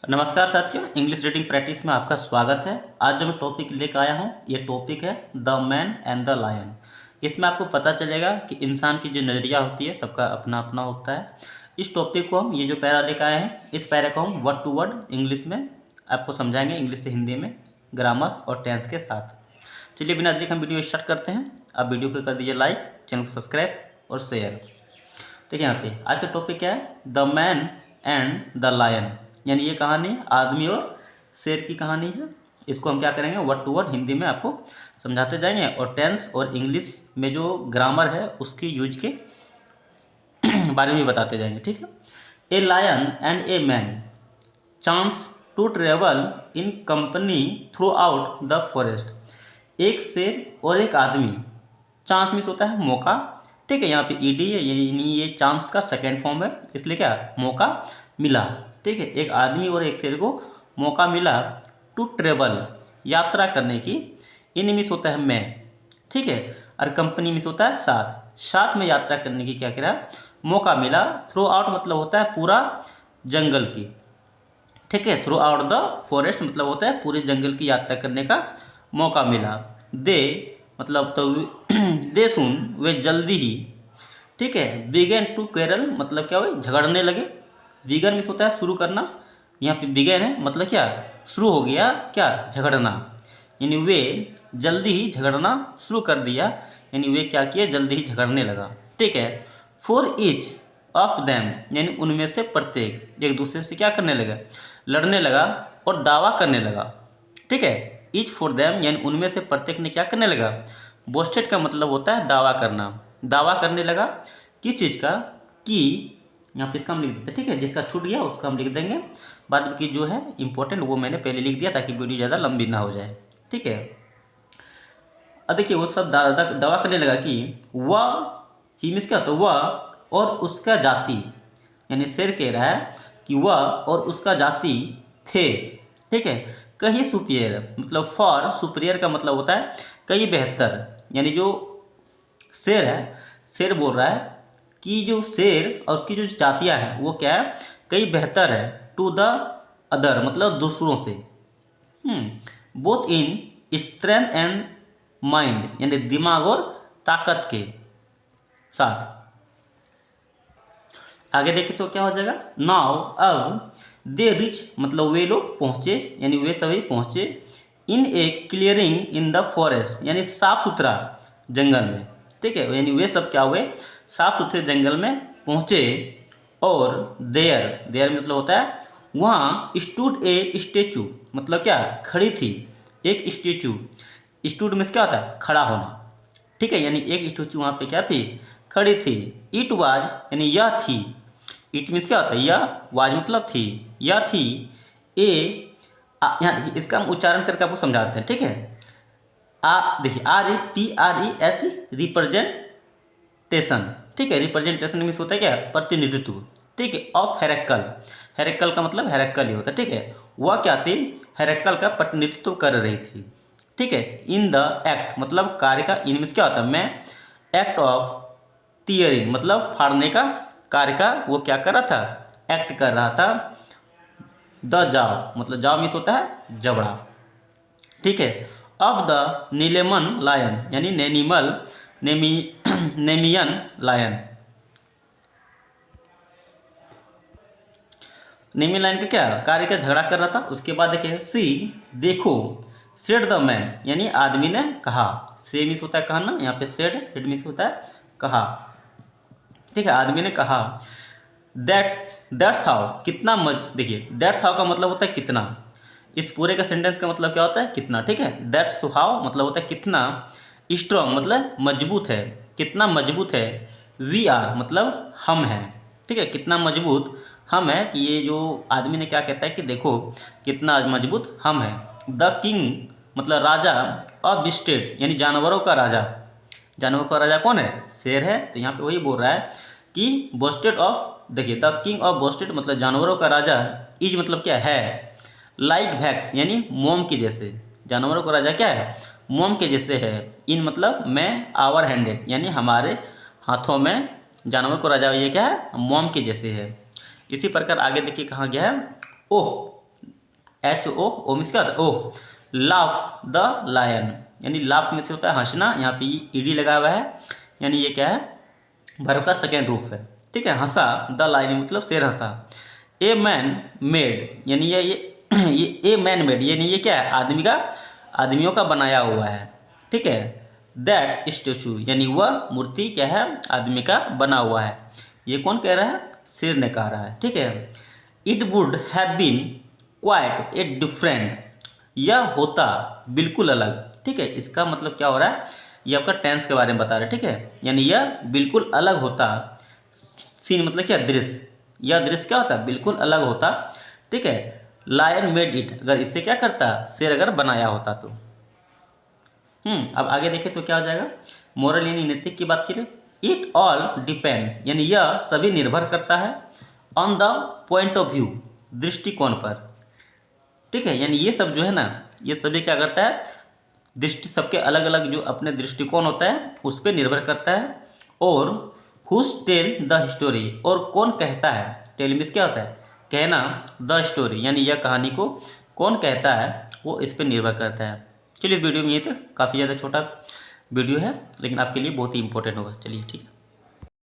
नमस्कार साथियों, English reading practice में आपका स्वागत है। आज जो मैं टॉपिक लेकर आया हूँ ये टॉपिक है the man and the lion. इसमें आपको पता चलेगा कि इंसान की जो नज़रिया होती है सबका अपना अपना होता है। इस टॉपिक को हम ये जो पैरा लेकर आए हैं इस पैरा को हम वर्ड टू वर्ड इंग्लिश में आपको समझाएंगे, इंग्लिश से हिंदी में, ग्रामर और टेंस के साथ। चलिए बिना देरी हम वीडियो स्टार्ट करते हैं। आप वीडियो को कर दीजिए लाइक, चैनल को सब्सक्राइब और शेयर। देखिए यहाँ पे आज का टॉपिक क्या है, the man and the lion, यानी ये कहानी आदमी और शेर की कहानी है। इसको हम क्या करेंगे, वर्ड टू वर्ड हिंदी में आपको समझाते जाएंगे और टेंस और इंग्लिश में जो ग्रामर है उसकी यूज के बारे में बताते जाएंगे, ठीक है। A lion and a man chance to travel in company throughout the forest. एक शेर और एक आदमी, चांस मीन्स होता है मौका, ठीक है। यहाँ पे ईडी है, यानी ये चांस का सेकेंड फॉर्म है, इसलिए क्या मौका मिला, ठीक है। एक आदमी और एक शेर को मौका मिला टू ट्रेवल, यात्रा करने की। इन मीन्स होता है मैं, ठीक है। और कंपनी मीन्स होता है साथ, साथ में यात्रा करने की क्या करा मौका मिला। थ्रू आउट मतलब होता है पूरा जंगल की, ठीक है। थ्रू आउट द फॉरेस्ट मतलब होता है पूरे जंगल की यात्रा करने का मौका मिला। दे मतलब तो दे सुन वे जल्दी ही, ठीक है। बिगेन टू केरल मतलब क्या हुआ, झगड़ने लगे। बिगन मीन्स होता है शुरू करना, यहाँ पे बिगेन है मतलब क्या शुरू हो गया, क्या झगड़ना, यानी वे जल्दी ही झगड़ना शुरू कर दिया, यानी वे क्या किए जल्दी ही झगड़ने लगा, ठीक है। फॉर ईच ऑफ देम यानी उनमें से प्रत्येक एक दूसरे से क्या करने लगा, लड़ने लगा और दावा करने लगा, ठीक है। ईच फॉर देम यानी उनमें से प्रत्येक ने क्या करने लगा, बोस्टेड का मतलब होता है दावा करना, दावा करने लगा किस चीज़ का, कि यहाँ पे इसका हम लिख देते हैं, ठीक है। जिसका छूट गया उसका हम लिख देंगे, बाद की जो है इंपॉर्टेंट वो मैंने पहले लिख दिया ताकि वीडियो ज़्यादा लंबी ना हो जाए, ठीक है। अब देखिए वो सब दावा करने लगा कि वह ही मीन्स क्या होता है वह और उसका जाति, यानी शेर कह रहा है कि वह और उसका जाति थे, ठीक है। कहीं सुपीरियर मतलब फॉर सुपीरियर का मतलब होता है कहीं बेहतर, यानी जो शेर है, शेर बोल रहा है कि जो शेर और उसकी जो जातियाँ हैं वो क्या है कहीं बेहतर है, टू द अदर मतलब दूसरों से, both in strength and mind यानी दिमाग और ताकत के साथ। आगे देखें तो क्या हो जाएगा, नाउ अब दे रिच मतलब वे लोग पहुँचे, यानी वे सभी पहुँचे, इन ए क्लियरिंग इन द फॉरेस्ट यानी साफ सुथरा जंगल में, ठीक है। यानी वे सब क्या हुए साफ सुथरे जंगल में पहुँचे। और देयर मतलब होता है वहाँ स्टूड ए स्टेचू मतलब क्या खड़ी थी एक स्टेचू। स्टूड में क्या होता है खड़ा होना, ठीक है। यानी एक स्टेचू वहाँ पे क्या थी खड़ी थी। इट वाज यानी यह थी, इट मीन्स क्या होता है यह, वाज मतलब थी, यह थी। यहाँ इसका हम उच्चारण करके आपको समझाते हैं, ठीक है। देखिए REPRES रिप्रेजेंटेशन, ठीक है। रिप्रेजेंटेशन मीन्स होता है क्या प्रतिनिधित्व, ठीक है। ऑफ हेरेक्कल, हेरेक्कल का मतलब हेरेक्कल ही होता है, ठीक है। वह क्या थी हेरेक्कल का प्रतिनिधित्व कर रही थी, ठीक है। इन द एक्ट मतलब कार्य का, इन मीन्स क्या होता है मैं, एक्ट ऑफ टीयरिंग मतलब फाड़ने का कार्य का वो क्या कर रहा था एक्ट कर रहा था। द जाव मतलब जाव मीन्स होता है जबड़ा, ठीक है। अब द नीलेमन लायन यानी नेमियन लायन, नेमी लाइन का क्या कार्य का झगड़ा कर रहा था। उसके बाद देखिए सी देखो, सेड द मैन यानी आदमी ने कहा, से मीन्स होता है कहना, यहाँ पे सेड मीन्स होता है कहा, ठीक है। आदमी ने कहा दैट्स हाउ कितना देखिए दैट्स हाउ का मतलब होता है कितना, इस पूरे का सेंटेंस का मतलब क्या होता है कितना, ठीक है। दैट्स हाउ मतलब होता है कितना, स्ट्रॉन्ग मतलब मजबूत है, कितना मजबूत है। वी आर मतलब हम हैं, ठीक है। कितना मजबूत हम है, कि ये जो आदमी ने क्या कहता है कि देखो कितना मजबूत हम हैं। द किंग मतलब राजा ऑफ बिस्टेड यानी जानवरों का राजा, जानवरों का राजा कौन है शेर है, तो यहाँ पे वही बोल रहा है कि बोस्टेड ऑफ, देखिए द किंग ऑफ बोस्टेड मतलब जानवरों का राजा, इज मतलब क्या है, लाइक वैक्स यानी मोम के जैसे, जानवरों का राजा क्या है मोम के जैसे है। इन मतलब मैं आवर हैंडेड यानी हमारे हाथों में, जानवरों को राजा ये क्या है मोम के जैसे है। इसी प्रकार आगे देखिए कहाँ गया है, ओह HO, ओ मीन्स क्या होता है? ओ। लाफ द लायन, यानी लाफ में से होता है हंसना, यहाँ पे ईडी लगा हुआ है, यानी ये क्या है? वर्ब का सेकेंड रूप है। ठीक है, हंसा, द लायन मतलब शेर हंसा। ए मैन मेड, यानी ये ए मैन मेड, यानी ये क्या है? आदमियों का बनाया हुआ है। ठीक है, दैट स्टेचू, यानी वह मूर्ति क्या है? आदमी का बना हुआ है। ये कौन कह रहा है? शेर ने कह रहा है। ठीक है, it would have been quite a different, यह होता बिल्कुल अलग। ठीक है, इसका मतलब क्या हो रहा है? ये आपका टेंस के बारे में बता रहा है। ठीक है, यानी यह बिल्कुल अलग होता। सीन मतलब क्या? दृश्य। यह दृश्य क्या होता? बिल्कुल अलग होता। ठीक है, लायन मेड इट, अगर इससे क्या करता? शेर अगर बनाया होता तो। अब आगे देखें तो क्या हो जाएगा? मोरल यानी नैतिक की बात करें। इट ऑल डिपेंड, यानी यह सभी निर्भर करता है on the point of view, दृष्टिकोण पर। ठीक है, यानी ये सब जो है ना, ये सभी क्या करता है? दृष्टि, सबके अलग अलग जो अपने दृष्टिकोण होता है उस पर निर्भर करता है। और हुज टेल द स्टोरी, और कौन कहता है? टेल मीन्स क्या होता है? कहना। द स्टोरी, यानी यह कहानी को कौन कहता है, वो इस पर निर्भर करता है। चलिए, इस वीडियो में ये तो काफ़ी ज़्यादा छोटा वीडियो है, लेकिन आपके लिए बहुत ही इंपॉर्टेंट होगा। चलिए, ठीक है।